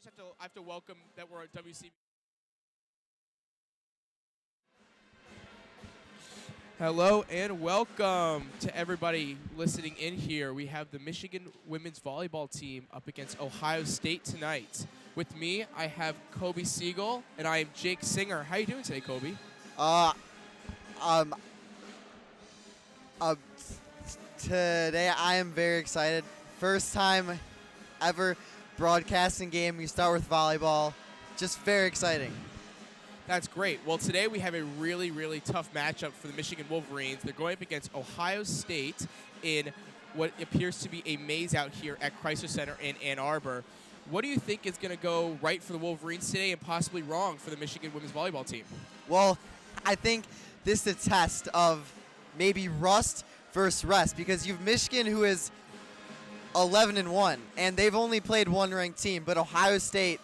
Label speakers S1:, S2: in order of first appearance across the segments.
S1: I have to welcome that we're at WCBN. Hello and welcome to everybody listening in here. We have the Michigan women's volleyball team up against Ohio State tonight. With me, I have Coby Segal and I am Jake Singer. How are you doing today, Coby?
S2: Uh, um, uh, Today I am very excited. First time ever broadcasting game. We start with volleyball. Just very exciting.
S1: That's great. Well, today we have a really, really tough matchup for the Michigan Wolverines. They're going up against Ohio State in what appears to be a maze out here at Chrysler Center in Ann Arbor. What do you think is going to go right for the Wolverines today and possibly wrong for the Michigan women's volleyball team?
S2: Well, I think this is a test of maybe rust versus rest, because you've Michigan, who is 11-1, and they've only played one ranked team. But Ohio State,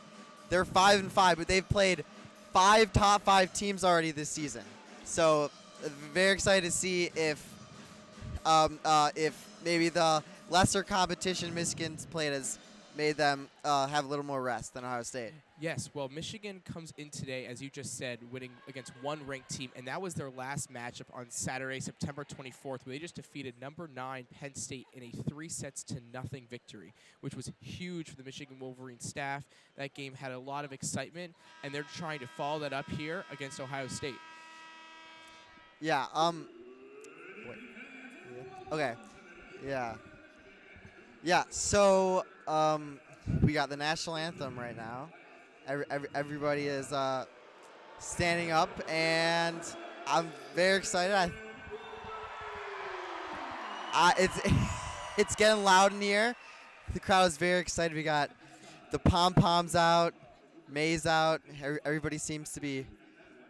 S2: they're 5-5, but they've played 5 top 5 teams already this season. So very excited to see if maybe the lesser competition Michigan's played has made them have a little more rest than Ohio State.
S1: Yes, well, Michigan comes in today, as you just said, winning against one ranked team, and that was their last matchup on Saturday, September 24th, where they just defeated number 9 Penn State in a 3-0 victory, which was huge for the Michigan Wolverines staff. That game had a lot of excitement, and they're trying to follow that up here against Ohio State.
S2: Yeah. Wait. Okay. Yeah. Yeah. So we got the national anthem right now. Everybody is standing up, and I'm very excited. It's getting loud in here. The crowd is very excited. We got the pom-poms out, maize out. Everybody seems to be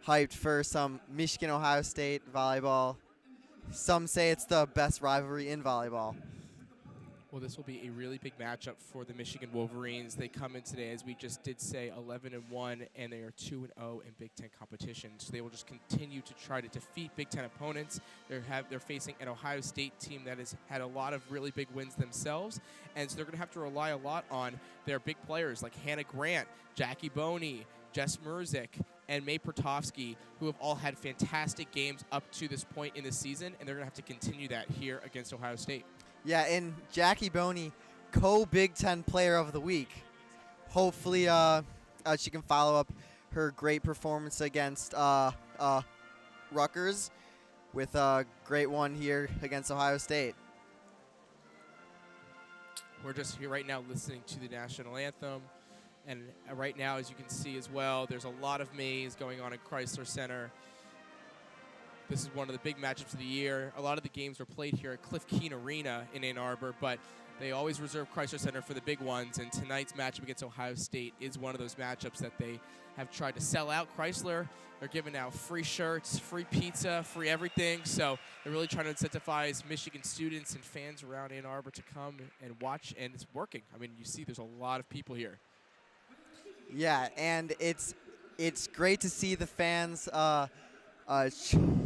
S2: hyped for some Michigan-Ohio State volleyball. Some say it's the best rivalry in volleyball.
S1: Well, this will be a really big matchup for the Michigan Wolverines. They come in today, as we just did say, 11-1, and they are 2-0 in Big Ten competition. So they will just continue to try to defeat Big Ten opponents. They're facing an Ohio State team that has had a lot of really big wins themselves, and so they're going to have to rely a lot on their big players like Hannah Grant, Jackie Boney, Jess Murzik, and May Pertovsky, who have all had fantastic games up to this point in the season, and they're going to have to continue that here against Ohio State.
S2: Yeah, and Jackie Boney, co-Big Ten Player of the Week. Hopefully she can follow up her great performance against Rutgers with a great one here against Ohio State.
S1: We're just here right now listening to the national anthem. And right now, as you can see as well, there's a lot of maize going on at Chrysler Center. This is one of the big matchups of the year. A lot of the games are played here at Cliff Keen Arena in Ann Arbor, but they always reserve Chrysler Center for the big ones, and tonight's matchup against Ohio State is one of those matchups that they have tried to sell out. Chrysler, they're giving out free shirts, free pizza, free everything, so they're really trying to incentivize Michigan students and fans around Ann Arbor to come and watch, and it's working. I mean, you see there's a lot of people here.
S2: Yeah, and it's great to see the fans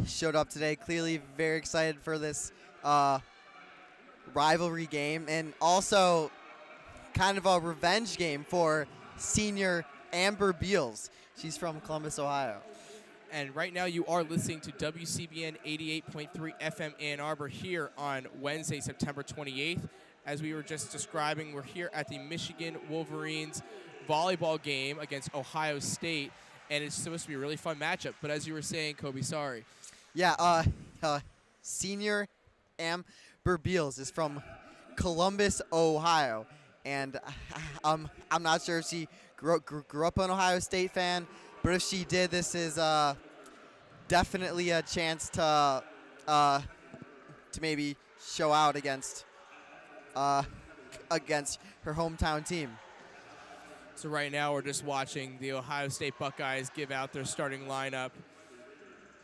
S2: showed up today. Clearly very excited for this rivalry game, and also kind of a revenge game for senior Amber Beals. She's from Columbus, Ohio.
S1: And right now you are listening to WCBN 88.3 FM Ann Arbor here on Wednesday, September 28th. As we were just describing, we're here at the Michigan Wolverines volleyball game against Ohio State, and it's supposed to be a really fun matchup. But as you were saying, Coby, sorry.
S2: Yeah, senior Amber Beals is from Columbus, Ohio, and I'm not sure if she grew up an Ohio State fan, but if she did, this is definitely a chance to maybe show out against her hometown team.
S1: So right now we're just watching the Ohio State Buckeyes give out their starting lineup.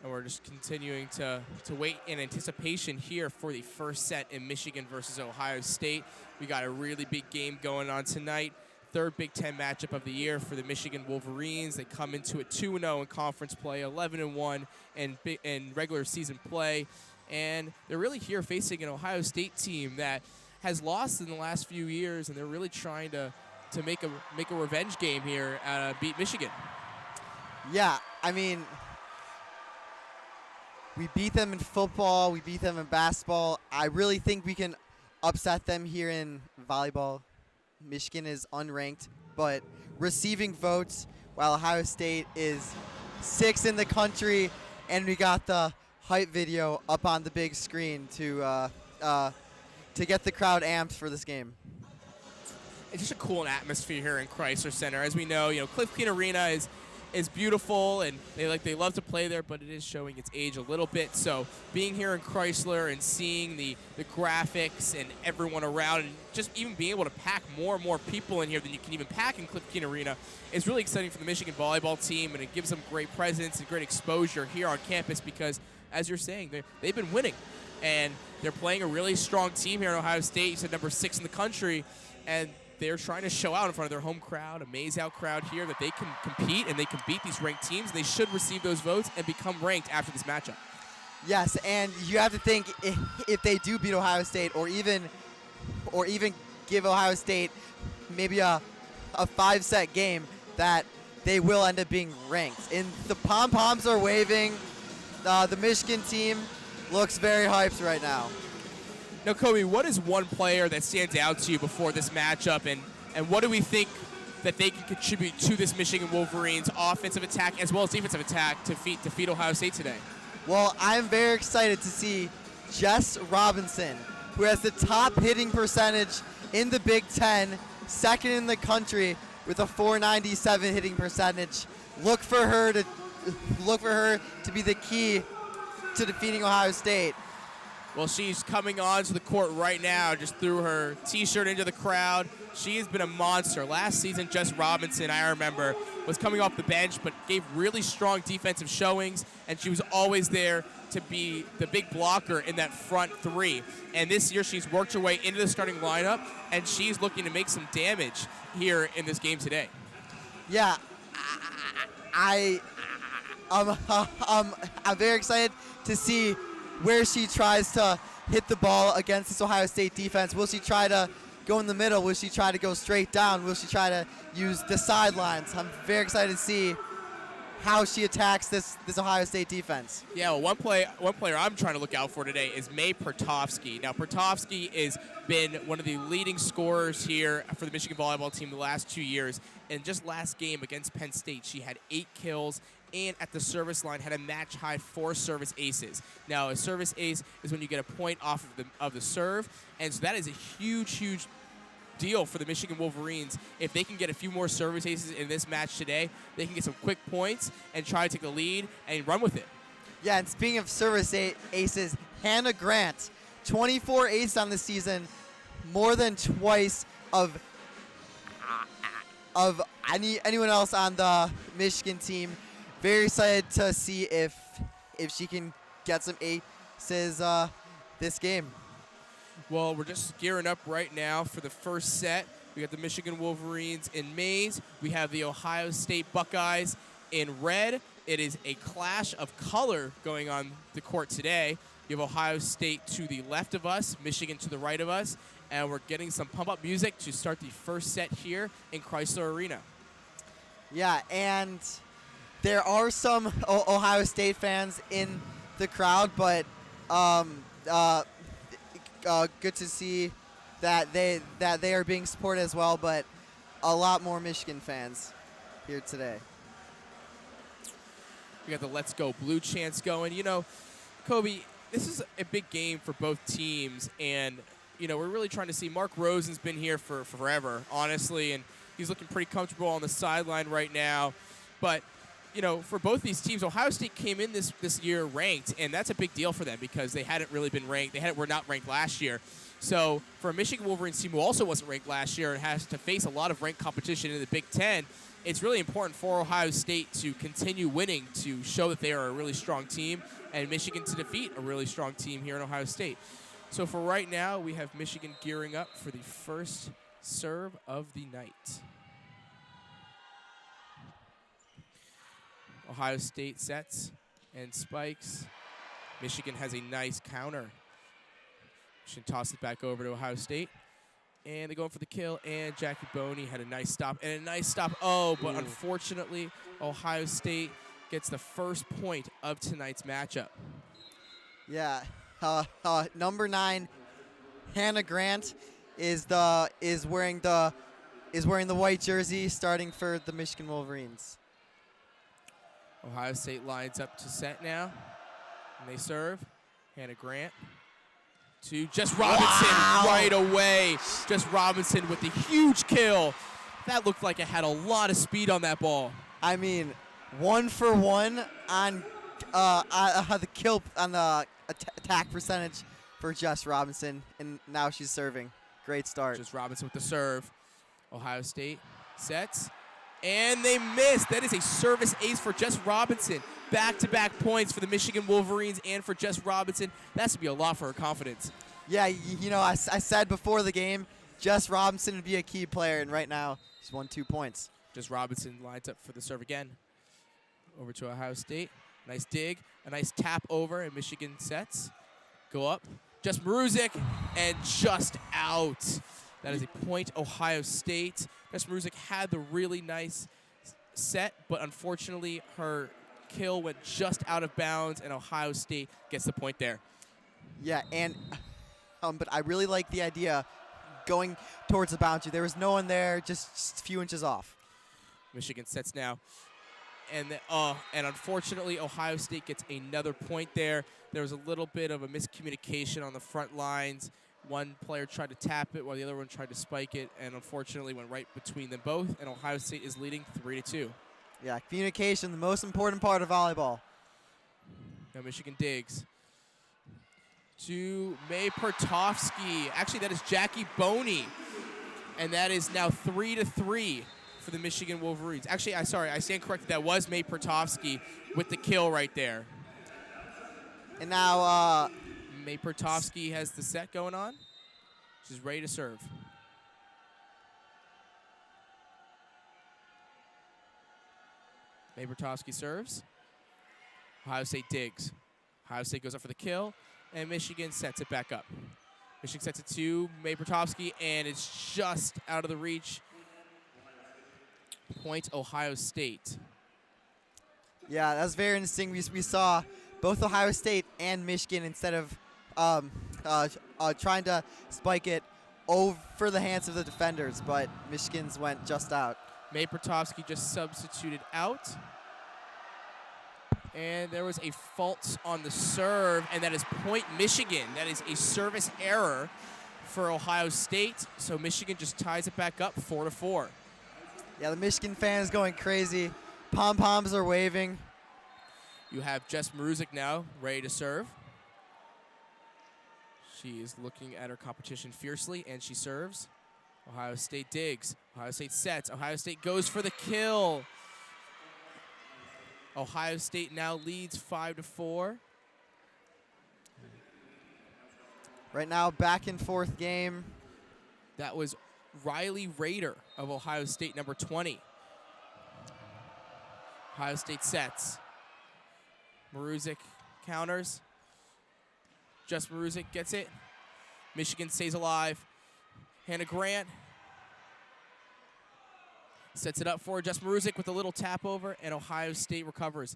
S1: And we're just continuing to wait in anticipation here for the first set in Michigan versus Ohio State. We got a really big game going on tonight. Third Big Ten matchup of the year for the Michigan Wolverines. They come into it 2-0 in conference play, 11-1 in regular season play. And they're really here facing an Ohio State team that has lost in the last few years, and they're really trying to to make a revenge game here, beat Michigan.
S2: Yeah, I mean, we beat them in football. We beat them in basketball. I really think we can upset them here in volleyball. Michigan is unranked, but receiving votes, while Ohio State is 6th in the country, and we got the hype video up on the big screen to get the crowd amped for this game.
S1: It's just a cool atmosphere here in Chrysler Center. As we know, Cliff Keen Arena is beautiful, and they love to play there, but it is showing its age a little bit. So being here in Chrysler and seeing the graphics and everyone around, and just even being able to pack more and more people in here than you can even pack in Cliff Keen Arena is really exciting for the Michigan volleyball team, and it gives them great presence and great exposure here on campus because, as you're saying, they've been winning, and they're playing a really strong team here in Ohio State. You said number 6 in the country, and they're trying to show out in front of their home crowd, a maze-out crowd here, that they can compete and they can beat these ranked teams. They should receive those votes and become ranked after this matchup.
S2: Yes, and you have to think if they do beat Ohio State, or even give Ohio State maybe a 5-set game, that they will end up being ranked. And the pom-poms are waving. The Michigan team looks very hyped right now.
S1: Now, Coby, what is one player that stands out to you before this matchup, and what do we think that they can contribute to this Michigan Wolverines offensive attack as well as defensive attack to defeat Ohio State today?
S2: Well, I'm very excited to see Jess Robinson, who has the top hitting percentage in the Big Ten, 2nd in the country with a .497 hitting percentage. Look for her to be the key to defeating Ohio State.
S1: Well, she's coming onto the court right now, just threw her T-shirt into the crowd. She has been a monster. Last season, Jess Robinson, I remember, was coming off the bench but gave really strong defensive showings, and she was always there to be the big blocker in that front 3. And this year, she's worked her way into the starting lineup, and she's looking to make some damage here in this game today.
S2: Yeah, I'm very excited to see where she tries to hit the ball against this Ohio State defense. Will she try to go in the middle? Will she try to go straight down? Will she try to use the sidelines? I'm very excited to see how she attacks this Ohio State defense.
S1: Yeah, well, one player I'm trying to look out for today is May Pertovsky. Now, Pertovsky has been one of the leading scorers here for the Michigan volleyball team the last 2 years. And just last game against Penn State, she had 8 kills, and at the service line had a match-high 4 service aces. Now, a service ace is when you get a point off of the serve, and so that is a huge deal for the Michigan Wolverines. If they can get a few more service aces in this match today, they can get some quick points and try to take the lead and run with it.
S2: Yeah, and speaking of service aces, Hannah Grant, 24 aces on the season, more than twice of anyone else on the Michigan team. Very excited to see if she can get some aces this game.
S1: Well, we're just gearing up right now for the first set. We got the Michigan Wolverines in maize. We have the Ohio State Buckeyes in red. It is a clash of color going on the court today. You have Ohio State to the left of us, Michigan to the right of us, and we're getting some pump-up music to start the first set here in Chrysler Arena.
S2: Yeah, and there are some Ohio State fans in the crowd, but good to see that they are being supported as well, but a lot more Michigan fans here today.
S1: We got the Let's Go Blue chants going. You know, Coby, this is a big game for both teams, and we're really trying to see. Mark Rosen's been here for forever, honestly, and he's looking pretty comfortable on the sideline right now. But for both these teams, Ohio State came in this year ranked, and that's a big deal for them because they hadn't really been ranked. Were not ranked last year. So for a Michigan Wolverines team who also wasn't ranked last year and has to face a lot of ranked competition in the Big Ten, it's really important for Ohio State to continue winning to show that they are a really strong team, and Michigan to defeat a really strong team here in Ohio State. So for right now, we have Michigan gearing up for the first serve of the night. Ohio State sets and spikes. Michigan has a nice counter. Should toss it back over to Ohio State. And they're going for the kill, and Jackie Boney had a nice stop. And a nice stop. Oh, but unfortunately, Ohio State gets the first point of tonight's matchup.
S2: Yeah. Number 9, Hannah Grant is wearing the white jersey, starting for the Michigan Wolverines.
S1: Ohio State lines up to set now, and they serve. Hannah Grant to Jess Robinson right away. Jess Robinson with the huge kill. That looked like it had a lot of speed on that ball.
S2: I mean, 1 for 1 on the kill on the attack percentage for Jess Robinson, and now she's serving. Great start.
S1: Jess Robinson with the serve. Ohio State sets, and they missed. That is a service ace for Jess Robinson. Back-to-back points for the Michigan Wolverines and for Jess Robinson. That's to be a lot for her confidence.
S2: Yeah, you know, I said before the game, Jess Robinson would be a key player, and right now she's won 2 points.
S1: Jess Robinson lines up for the serve again. Over to Ohio State. Nice dig, a nice tap over, and Michigan sets. Go up. Jess Maruzik, and just out. That is a point, Ohio State. Jess Maruzik had the really nice set, but unfortunately her kill went just out of bounds, and Ohio State gets the point there.
S2: Yeah, and but I really like the idea going towards the boundary. There was no one there, just a few inches off.
S1: Michigan sets now. And unfortunately, Ohio State gets another point there. There was a little bit of a miscommunication on the front lines. One player tried to tap it while the other one tried to spike it, and unfortunately went right between them both, and Ohio State is leading 3-2.
S2: Yeah, communication, the most important part of volleyball.
S1: Now Michigan digs to May Pertovsky. Actually, that is Jackie Boney, and that is now 3-3 for the Michigan Wolverines. Actually, I stand corrected. That was May Pertovsky with the kill right there.
S2: And now
S1: May Pertovsky has the set going on. She's ready to serve. May Pertovsky serves. Ohio State digs. Ohio State goes up for the kill, and Michigan sets it back up. Michigan sets it to May Pertovsky, and it's just out of the reach. Point Ohio State.
S2: Yeah, that's very interesting. We saw both Ohio State and Michigan, instead of trying to spike it over the hands of the defenders, but Michigan's went just out.
S1: May Pertovsky just substituted out. And there was a fault on the serve, and that is point Michigan. That is a service error for Ohio State. So Michigan just ties it back up 4-4.
S2: Yeah, the Michigan fans going crazy. Pom-poms are waving.
S1: You have Jess Maruzik now ready to serve. She is looking at her competition fiercely, and she serves. Ohio State digs. Ohio State sets. Ohio State goes for the kill. Ohio State now leads 5-4.
S2: Right now, back and forth game.
S1: That was Riley Rader of Ohio State, number 20. Ohio State sets. Maruzik counters. Just Maruzik gets it. Michigan stays alive. Hannah Grant sets it up for Just Maruzik with a little tap over, and Ohio State recovers.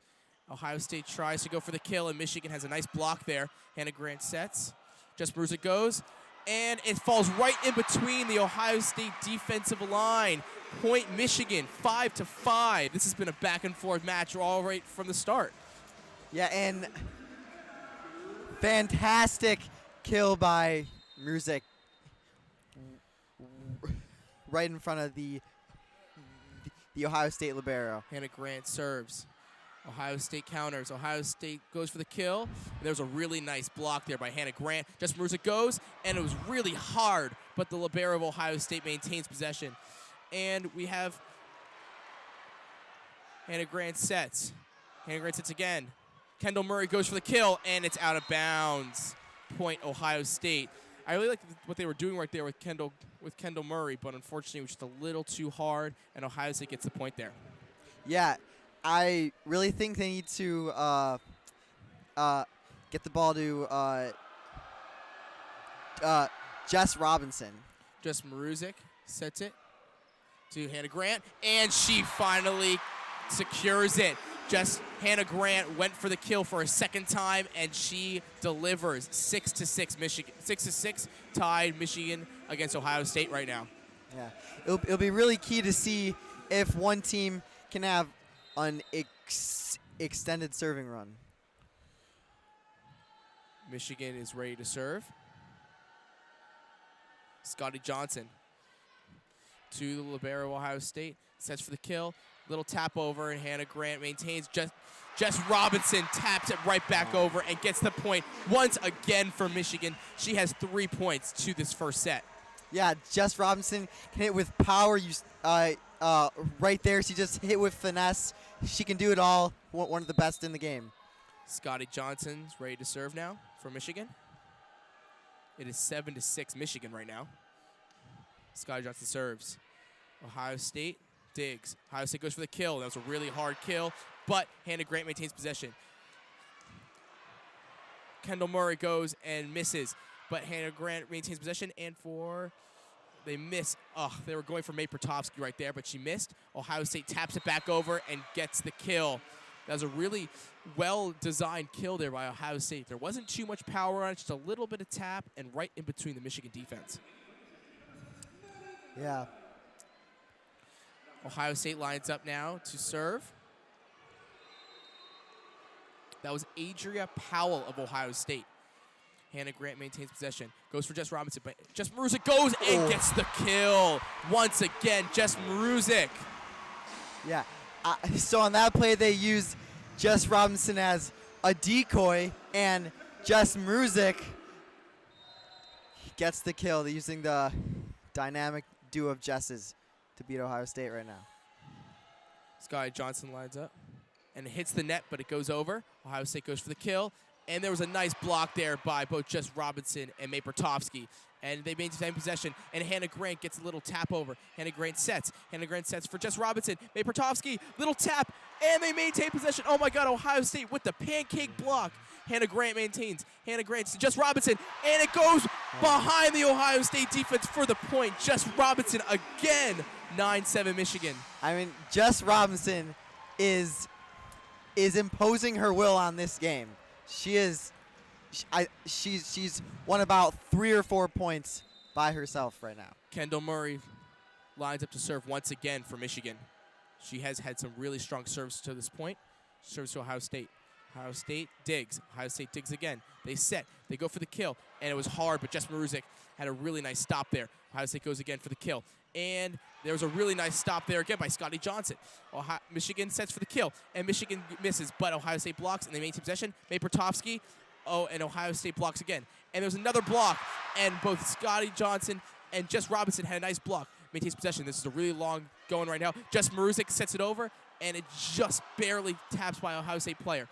S1: Ohio State tries to go for the kill, and Michigan has a nice block there. Hannah Grant sets. Just Maruzik goes, and it falls right in between the Ohio State defensive line. Point Michigan, 5-5. This has been a back-and-forth match all right from the start.
S2: Yeah, and fantastic kill by Maruzik right in front of the Ohio State libero.
S1: Hannah Grant serves. Ohio State counters. Ohio State goes for the kill. And there's a really nice block there by Hannah Grant. Just Maruzik goes, and it was really hard, but the libero of Ohio State maintains possession. And we have Hannah Grant sets. Hannah Grant sets again. Kendall Murray goes for the kill, and it's out of bounds. Point Ohio State. I really like what they were doing right there with Kendall Murray, but unfortunately it was just a little too hard, and Ohio State gets the point there.
S2: Yeah, I really think they need to get the ball to Jess Robinson.
S1: Just Maruzik sets it to Hannah Grant, and she finally secures it. Just Hannah Grant went for the kill for a second time, and she delivers. 6-6 Michigan. 6-6 tied Michigan against Ohio State right now.
S2: Yeah, it'll be really key to see if one team can have an extended serving run.
S1: Michigan is ready to serve. Scotty Johnson to the libero Ohio State. Sets for the kill. Little tap over, and Hannah Grant maintains. Jess Robinson taps it right back over and gets the point once again for Michigan. She has 3 points to this first set.
S2: Yeah, Jess Robinson can hit with power. Right there, she just hit with finesse. She can do it all. One of the best in the game.
S1: Scotty Johnson's ready to serve now for Michigan. It is 7-6 Michigan right now. Scotty Johnson serves. Ohio State digs. Ohio State goes for the kill. That was a really hard kill, but Hannah Grant maintains possession. Kendall Murray goes and misses, but Hannah Grant maintains possession, and they miss. They were going for May Pertovsky right there, but she missed. Ohio State taps it back over and gets the kill. That was a really well-designed kill there by Ohio State. There wasn't too much power on it, just a little bit of tap, and right in between the Michigan defense.
S2: Yeah.
S1: Ohio State lines up now to serve. That was Adria Powell of Ohio State. Hannah Grant maintains possession. Goes for Jess Robinson, but Jess Maruzik goes and gets the kill. Once again, Jess Maruzik.
S2: Yeah. So on that play, they used Jess Robinson as a decoy, and Jess Maruzik gets the kill. They're using the dynamic duo of Jesses to beat Ohio State right now.
S1: Scotty Johnson lines up and hits the net, but it goes over. Ohio State goes for the kill, and there was a nice block there by both Jess Robinson and May Pertovsky, and they maintain possession, and Hannah Grant gets a little tap over. Hannah Grant sets. Hannah Grant sets for Jess Robinson. May Pertovsky, little tap, and they maintain possession. Oh my God, Ohio State with the pancake block. Hannah Grant maintains. Hannah Grant to Jess Robinson, and it goes behind the Ohio State defense for the point. Jess Robinson again, 9-7 Michigan.
S2: I mean, Jess Robinson is imposing her will on this game. She's won about 3 or 4 points by herself right now.
S1: Kendall Murray lines up to serve once again for Michigan. She has had some really strong serves to this point. Serves to Ohio State. Ohio State digs. Ohio State digs again. They set. They go for the kill, and it was hard, but Jess Maruzik had a really nice stop there. Ohio State goes again for the kill, and there was a really nice stop there again by Scotty Johnson. Michigan sets for the kill, and Michigan misses, but Ohio State blocks, and they maintain possession. May Pertovsky, and Ohio State blocks again. And there's another block, and both Scotty Johnson and Jess Robinson had a nice block. Maintains possession. This is a really long going right now. Jess Maruzik sets it over, and it just barely taps by Ohio State player.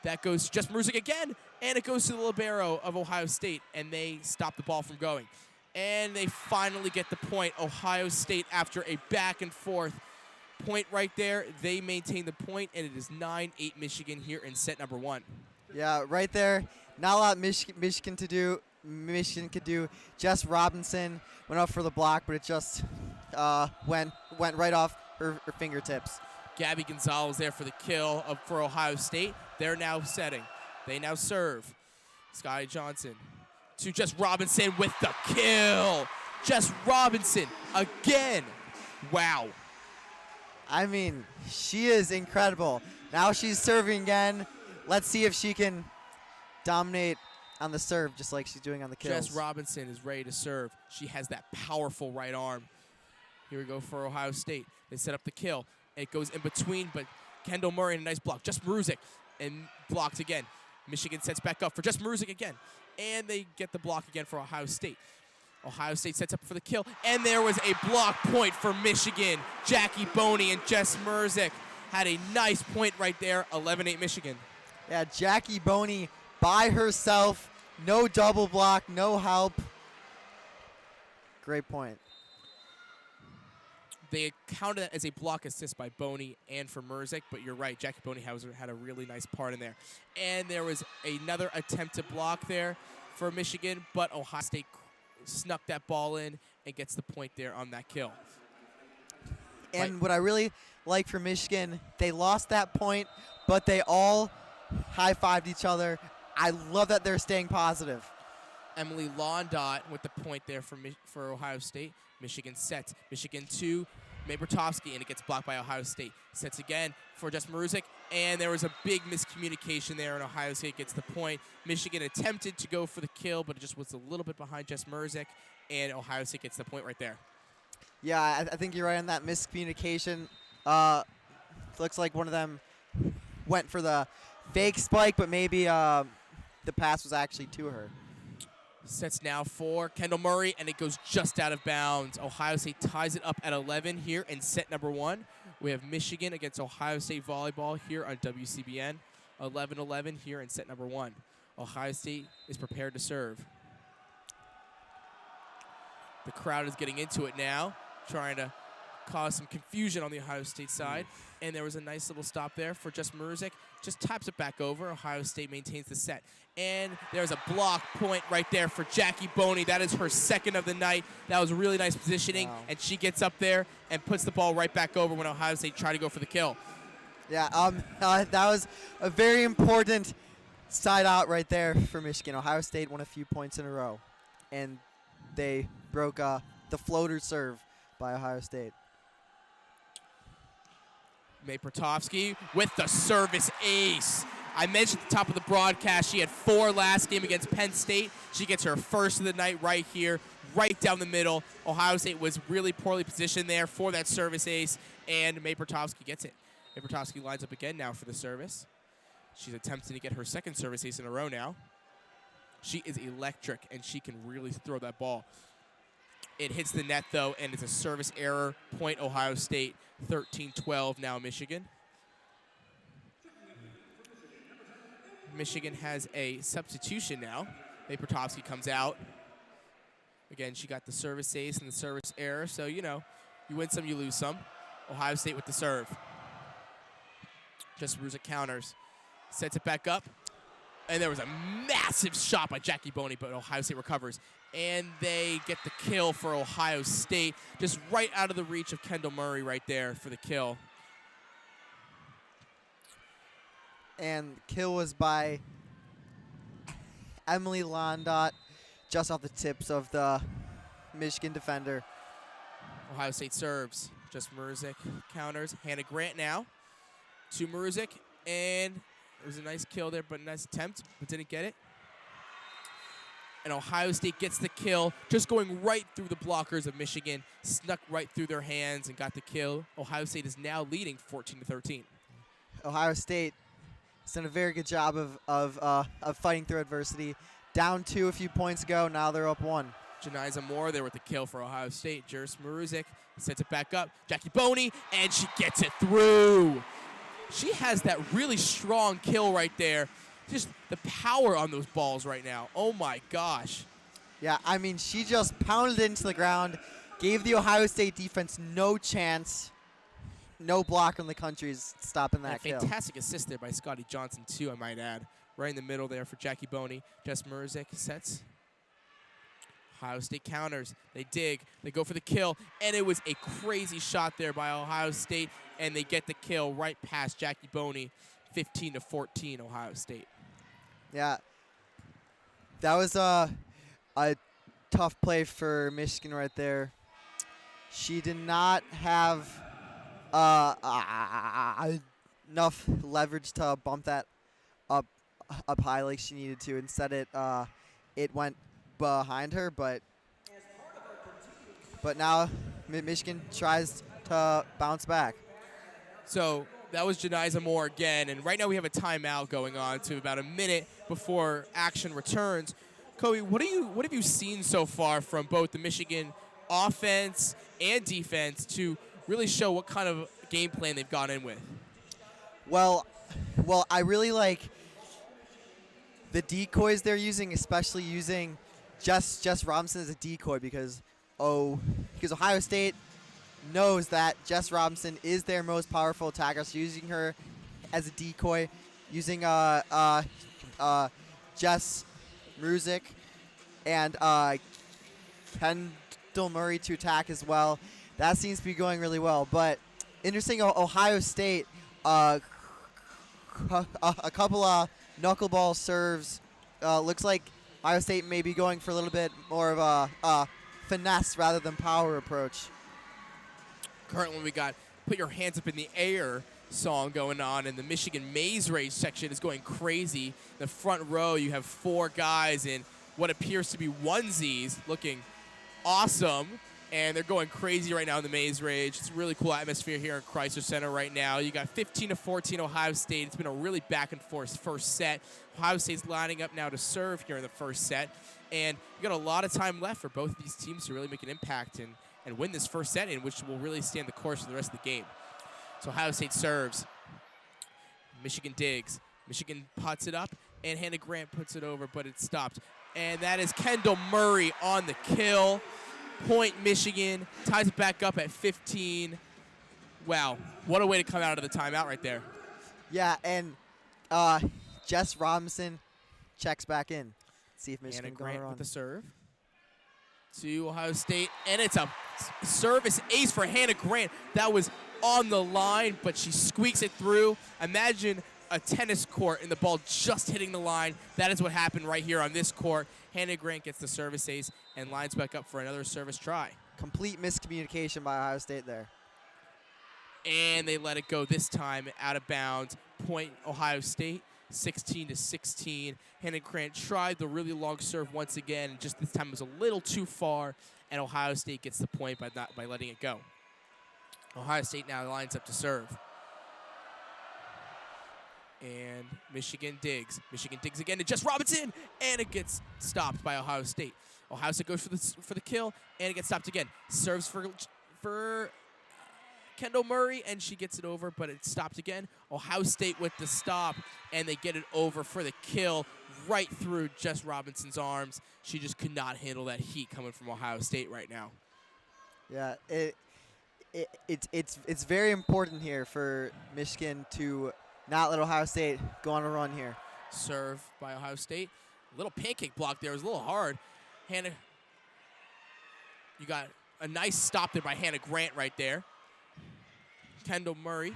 S1: That goes to Jess Maruzik again, and it goes to the libero of Ohio State, and they stop the ball from going. And they finally get the point. Ohio State, after a back and forth point right there, they maintain the point, and it is 9-8 Michigan here in set number 1.
S2: Yeah, right there. Not a lot Michigan to do. Michigan could do. Jess Robinson went up for the block, but it just went right off her fingertips.
S1: Gabby Gonzalez there for the kill for Ohio State. They're now setting. They now serve. Scotty Johnson to Jess Robinson with the kill. Jess Robinson again. Wow.
S2: I mean, she is incredible. Now she's serving again. Let's see if she can dominate on the serve just like she's doing on the kills.
S1: Jess Robinson is ready to serve. She has that powerful right arm. Here we go for Ohio State. They set up the kill. It goes in between, but Kendall Murray in a nice block. Jess Maruzik and blocked again. Michigan sets back up for Jess Maruzik again. And they get the block again for Ohio State. Ohio State sets up for the kill. And there was a block point for Michigan. Jackie Boney and Jess Maruzik had a nice point right there. 11-8 Michigan.
S2: Yeah, Jackie Boney by herself. No double block, no help. Great point.
S1: They counted that as a block assist by Boney and for Maruzik, but you're right. Jackie Boney had a really nice part in there. And there was another attempt to block there for Michigan, but Ohio State snuck that ball in and gets the point there on that kill.
S2: And what I really like for Michigan, they lost that point, but they all high-fived each other. I love that they're staying positive.
S1: Emily Londot with the point there for Ohio State. Michigan sets. Michigan 2, May Bertovsky, and it gets blocked by Ohio State. Sets again for Jess Maruzik, and there was a big miscommunication there, and Ohio State gets the point. Michigan attempted to go for the kill, but it just was a little bit behind Jess Maruzik, and Ohio State gets the point right there.
S2: Yeah, I think you're right on that miscommunication. Looks like one of them went for the fake spike, but maybe the pass was actually to her.
S1: Sets now for Kendall Murray, and it goes just out of bounds. Ohio State ties it up at 11 here in set number 1. We have Michigan against Ohio State volleyball here on WCBN. 11-11 here in set number 1. Ohio State is prepared to serve. The crowd is getting into it now, trying to cause some confusion on the Ohio State side. And there was a nice little stop there for Jess Maruzik. Just taps it back over. Ohio State maintains the set. And there's a block point right there for Jackie Boney. That is her second of the night. That was really nice positioning.
S2: Wow.
S1: And she gets up there and puts the ball right back over when Ohio State tried to go for the kill.
S2: Yeah, that was a very important side out right there for Michigan. Ohio State won a few points in a row. And they broke the floater serve by Ohio State.
S1: May Bertovsky with the service ace. I mentioned at the top of the broadcast she had 4 last game against Penn State. She gets her first of the night right here, right down the middle. Ohio State was really poorly positioned there for that service ace, and May Bertovsky gets it. May Bertovsky lines up again now for the service. She's attempting to get her second service ace in a row now. She is electric, and she can really throw that ball. It hits the net, though, and it's a service error. Point Ohio State, 13-12 now Michigan. Michigan has a substitution now. May Bertovsky comes out. Again, she got the service ace and the service error, so, you know, you win some, you lose some. Ohio State with the serve. Just Maruzik counters. Sets it back up. And there was a massive shot by Jackie Boney, but Ohio State recovers. And they get the kill for Ohio State. Just right out of the reach of Kendall Murray right there for the kill.
S2: And the kill was by Emily Londot, just off the tips of the Michigan defender.
S1: Ohio State serves. Just Maruzik counters. Hannah Grant now to Maruzik. And it was a nice kill there, but a nice attempt, but didn't get it. And Ohio State gets the kill, just going right through the blockers of Michigan, snuck right through their hands and got the kill. Ohio State is now leading 14-13.
S2: Ohio State has done a very good job of fighting through adversity. Down 2 a few points ago, now they're up 1.
S1: Janiza Moore there with the kill for Ohio State. Jers Maruzik sets it back up. Jackie Boney, and she gets it through. She has that really strong kill right there. Just the power on those balls right now. Oh, my gosh.
S2: Yeah, I mean, she just pounded it into the ground, gave the Ohio State defense no chance. No block on the country's stopping that kill.
S1: Fantastic assist there by Scotty Johnson, too, I might add. Right in the middle there for Jackie Boney. Jess Maruzik sets. Ohio State counters. They dig. They go for the kill. And it was a crazy shot there by Ohio State. And they get the kill right past Jackie Boney. 15-14 Ohio State.
S2: Yeah. That was a tough play for Michigan right there. She did not have enough leverage to bump that up high like she needed to. Instead, it went behind her, but now Michigan tries to bounce back.
S1: So that was Janiza Moore again, and right now we have a timeout going on to about a minute before action returns. Coby, what have you seen so far from both the Michigan offense and defense to really show what kind of game plan they've gone in with?
S2: Well, I really like the decoys they're using, especially using Jess Robinson as a decoy because Ohio State knows that Jess Robinson is their most powerful attacker, so using her as a decoy, using Jess Maruzik and Kendall Murray to attack as well. That seems to be going really well. But interesting, Ohio State, a couple of knuckleball serves. Looks like Ohio State may be going for a little bit more of a finesse rather than power approach.
S1: Currently, we got "Put Your Hands Up in the Air" song going on, and the Michigan Maze Race section is going crazy. In the front row, you have 4 guys in what appears to be onesies, looking awesome, and they're going crazy right now in the Maze Rage. It's a really cool atmosphere here in Chrysler Center right now. You got 15-14 Ohio State. It's been a really back-and-forth first set. Ohio State's lining up now to serve here in the first set, and you got a lot of time left for both of these teams to really make an impact and win this first set, in which will really stand the course for the rest of the game. So Ohio State serves. Michigan digs. Michigan puts it up, and Hannah Grant puts it over, but it's stopped. And that is Kendall Murray on the kill. Point Michigan. Ties it back up at 15. Wow, what a way to come out of the timeout right there.
S2: Yeah, and Jess Robinson checks back in. See if Michigan
S1: Hannah
S2: can
S1: Grant
S2: go
S1: with
S2: on.
S1: the serve to Ohio State, and it's a service ace for Hannah Grant. That was on the line, but she squeaks it through. Imagine a tennis court and the ball just hitting the line. That is what happened right here on this court. Hannah Grant gets the service ace and lines back up for another service try.
S2: Complete miscommunication by Ohio State there.
S1: And they let it go this time out of bounds. Point Ohio State, 16-16. Hannah Grant tried the really long serve once again, and just this time it was a little too far, and Ohio State gets the point by letting it go. Ohio State now lines up to serve. And Michigan digs. Michigan digs again to Jess Robinson, and it gets stopped by Ohio State. Ohio State goes for the kill, and it gets stopped again. Serves for Kendall Murray, and she gets it over, but it's stopped again. Ohio State with the stop, and they get it over for the kill right through Jess Robinson's arms. She just could not handle that heat coming from Ohio State right now.
S2: Yeah, it's very important here for Michigan to not let Ohio State go on a run here.
S1: Serve by Ohio State. A little pancake block there. It was a little hard. Hannah, you got a nice stop there by Hannah Grant right there. Kendall Murray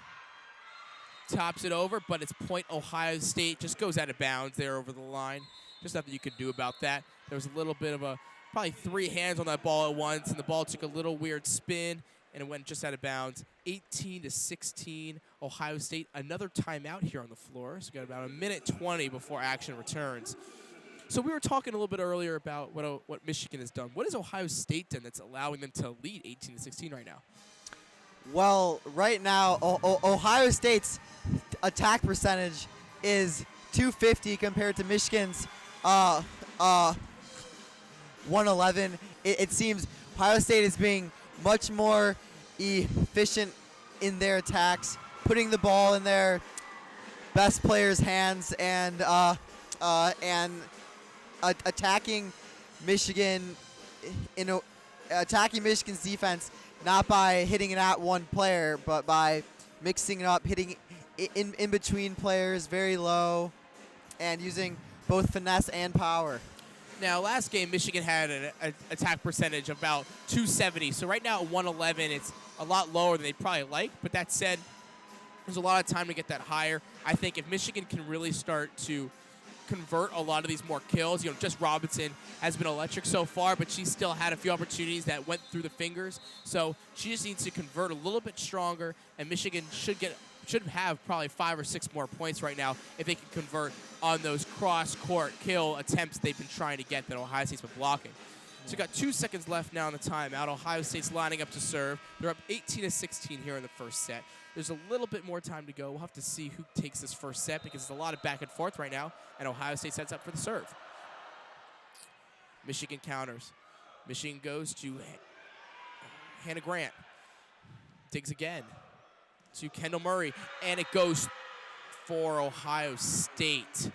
S1: tops it over, but it's point Ohio State. Just goes out of bounds there over the line. Just nothing you could do about that. There was a little bit of probably 3 hands on that ball at once, and the ball took a little weird spin, and it went just out of bounds. 18-16, Ohio State. Another timeout here on the floor. So we got about 1:20 before action returns. So we were talking a little bit earlier about what Michigan has done. What has Ohio State done that's allowing them to lead 18-16 right now?
S2: Well, right now, Ohio State's attack percentage is .250 compared to Michigan's 111. It seems Ohio State is being much more efficient in their attacks, putting the ball in their best players' hands and attacking Michigan attacking Michigan's defense, not by hitting it at one player, but by mixing it up, hitting in between players very low, and using both finesse and power.
S1: Now, last game, Michigan had an attack percentage of about .270. So right now at 111, it's a lot lower than they'd probably like. But that said, there's a lot of time to get that higher. I think if Michigan can really start to convert a lot of these more kills, Jess Robinson has been electric so far, but she still had a few opportunities that went through the fingers. So she just needs to convert a little bit stronger, and Michigan should have probably 5 or 6 more points right now if they can convert on those cross-court kill attempts they've been trying to get that Ohio State's been blocking. So we've got 2 seconds left now in the timeout. Ohio State's lining up to serve. They're up 18-16 here in the first set. There's a little bit more time to go. We'll have to see who takes this first set because there's a lot of back and forth right now, and Ohio State sets up for the serve. Michigan counters. Michigan goes to Hannah Grant. Digs again to Kendall Murray, and it goes for Ohio State.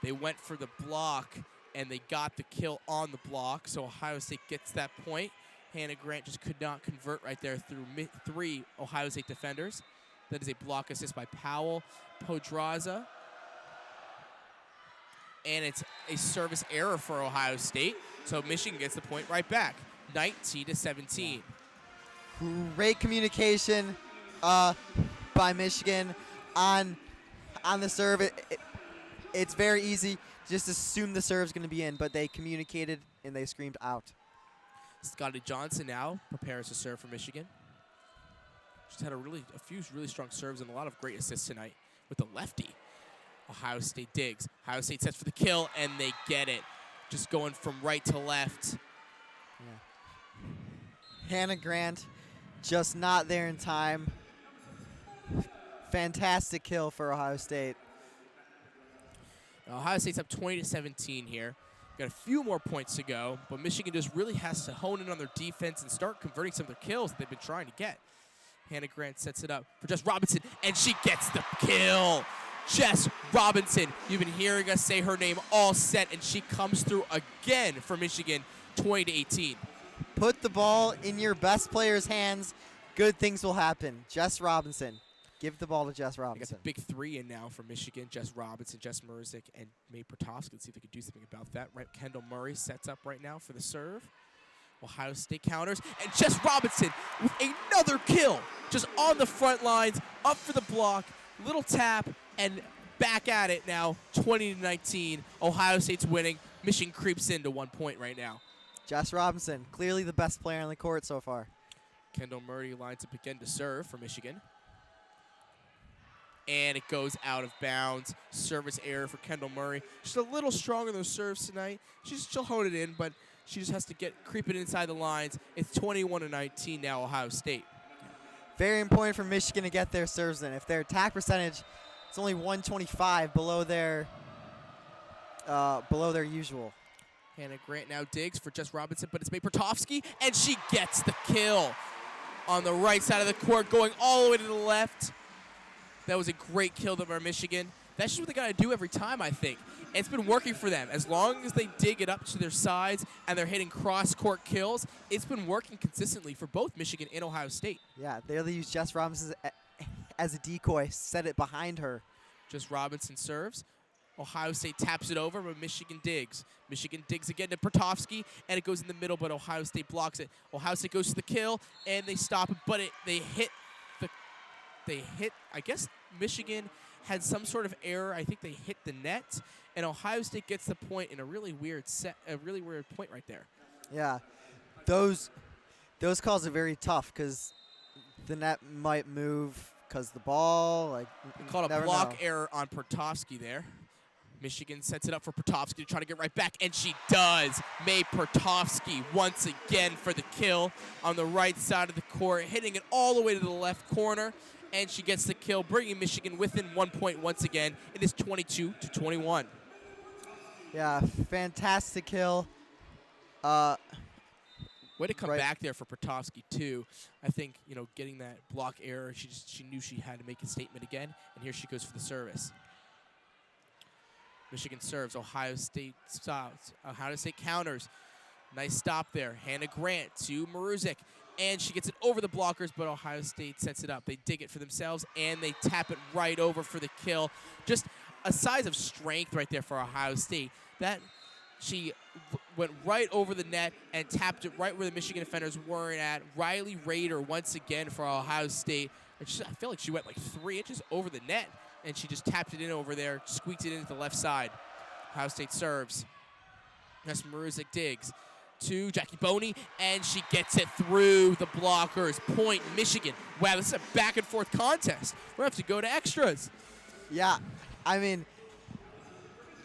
S1: They went for the block, and they got the kill on the block, so Ohio State gets that point. Hannah Grant just could not convert right there through 3 Ohio State defenders. That is a block assist by Powell Podraza. And it's a service error for Ohio State, so Michigan gets the point right back. 19-17.
S2: Great communication by Michigan on the serve. It's very easy. Just assume the serve's going to be in, but they communicated and they screamed out.
S1: Scotty Johnson now prepares to serve for Michigan. She's had a few really strong serves and a lot of great assists tonight with the lefty. Ohio State digs. Ohio State sets for the kill, and they get it. Just going from right to left.
S2: Yeah. Hannah Grant just not there in time. Fantastic kill for Ohio State.
S1: Now, Ohio State's up 20-17 here. Got a few more points to go, but Michigan just really has to hone in on their defense and start converting some of their kills that they've been trying to get. Hannah Grant sets it up for Jess Robinson, and she gets the kill. Jess Robinson, you've been hearing us say her name all set, and she comes through again for Michigan, 20-18.
S2: Put the ball in your best player's hands. Good things will happen. Jess Robinson. Give the ball to Jess
S1: They got
S2: Robinson.
S1: the big three in now for Michigan. Jess Robinson, Jess Murzik, and May Pertovsky. Let's see if they can do something about that. Right, Kendall Murray sets up right now for the serve. Ohio State counters, and Jess Robinson with another kill. Just on the front lines, up for the block, little tap, and back at it now, 20-19. Ohio State's winning. Michigan creeps into 1 point right now.
S2: Jess Robinson, clearly the best player on the court so far.
S1: Kendall Murray lines up again to serve for Michigan. And it goes out of bounds. Service error for Kendall Murray. She's a little stronger in those serves tonight. She'll hone it in, but she just has to creep it inside the lines. It's 21-19 now, Ohio State.
S2: Very important for Michigan to get their serves in. If their attack percentage is only 125 below their usual.
S1: Hannah Grant now digs for Jess Robinson, but it's May Pertovsky, and she gets the kill on the right side of the court, going all the way to the left. That was a great kill by Michigan. That's just what they got to do every time, I think. And it's been working for them. As long as they dig it up to their sides and they're hitting cross-court kills, it's been working consistently for both Michigan and Ohio State.
S2: Yeah, they use Jess Robinson as a decoy, set it behind her.
S1: Just Robinson serves. Ohio State taps it over, but Michigan digs. Michigan digs again to Pertovsky, and it goes in the middle, but Ohio State blocks it. Ohio State goes to the kill, and they stop it, but they hit, I guess Michigan had some sort of error. I think they hit the net, and Ohio State gets the point in a really weird point right there.
S2: Yeah, those calls are very tough because the net might move because the ball,
S1: They called a block error on Pertovsky there. Michigan sets it up for Pertovsky to try to get right back, and she does. May Pertovsky once again for the kill on the right side of the court, hitting it all the way to the left corner, and she gets the kill, bringing Michigan within 1 point once again. It is 22-21.
S2: Yeah, fantastic kill.
S1: Way to come back there for Pertovsky, too. I think, getting that block error, she knew she had to make a statement again, and here she goes for the service. Michigan serves. Ohio State stops. Ohio State counters. Nice stop there. Hannah Grant to Mruzek, and she gets it over the blockers, but Ohio State sets it up. They dig it for themselves, and they tap it right over for the kill. Just a size of strength right there for Ohio State. That she went right over the net and tapped it right where the Michigan defenders weren't at. Riley Rader once again for Ohio State. I feel like she went like 3 inches over the net, and she just tapped it in over there, squeaked it into the left side. Ohio State serves. That's Mruzek digs to Jackie Boney, and she gets it through the blockers. Point Michigan. Wow, this is a back-and-forth contest. We're going to have to go to extras.
S2: Yeah, I mean,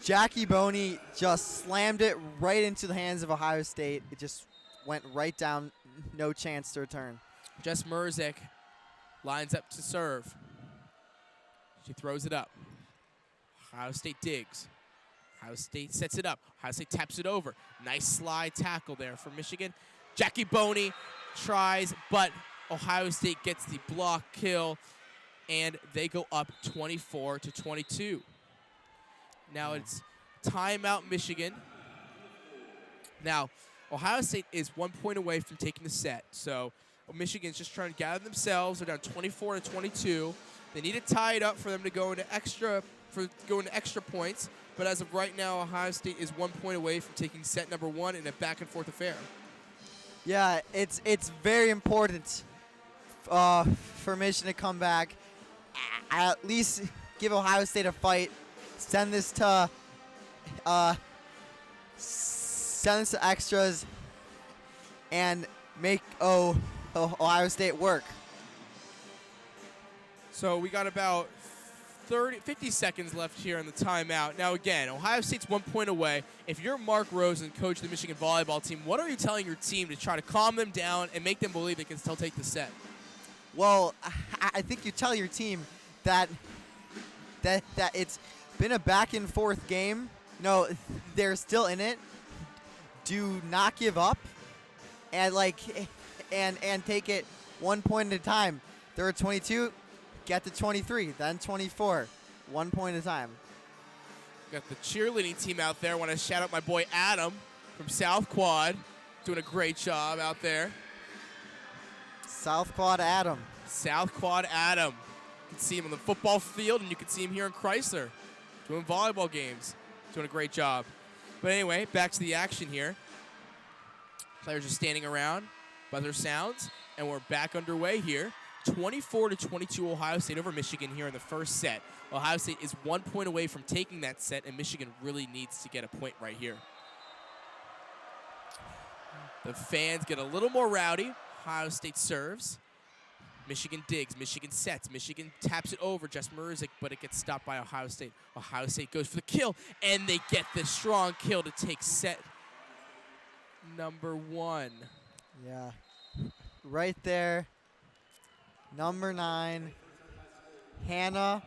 S2: Jackie Boney just slammed it right into the hands of Ohio State. It just went right down, no chance to return.
S1: Jess Mruzek lines up to serve. She throws it up. Ohio State digs. Ohio State sets it up. Ohio State taps it over. Nice slide tackle there for Michigan. Jackie Boney tries, but Ohio State gets the block kill, and they go up 24-22. Now it's timeout Michigan. Now, Ohio State is 1 point away from taking the set, so Michigan's just trying to gather themselves. They're down 24-22. They need to tie it up for them to go into extra points. But as of right now, Ohio State is 1 point away from taking set number 1 in a back-and-forth affair.
S2: Yeah, it's very important for Michigan to come back, at least give Ohio State a fight, send this to extras, and make Ohio State work.
S1: So we got about 50 seconds left here in the timeout. Now again, Ohio State's 1 point away. If you're Mark Rosen, coach of the Michigan volleyball team, what are you telling your team to try to calm them down and make them believe they can still take the set?
S2: Well, I think you tell your team that it's been a back and forth game. No, they're still in it. Do not give up, and and take it 1 point at a time. They're at 22. Get to 23, then 24, 1 point at a time.
S1: Got the cheerleading team out there. Want to shout out my boy Adam from South Quad, doing a great job out there.
S2: South Quad Adam.
S1: South Quad Adam. You can see him on the football field, and you can see him here in Chrysler, doing volleyball games, doing a great job. But anyway, back to the action here. Players are standing around by their sounds, and we're back underway here. 24-22 Ohio State over Michigan here in the first set. Ohio State is 1 point away from taking that set, and Michigan really needs to get a point right here. The fans get a little more rowdy. Ohio State serves. Michigan digs. Michigan sets. Michigan taps it over. Jess Mrzik, but it gets stopped by Ohio State. Ohio State goes for the kill, and they get the strong kill to take set number 1.
S2: Yeah, right there. Number 9, Hannah.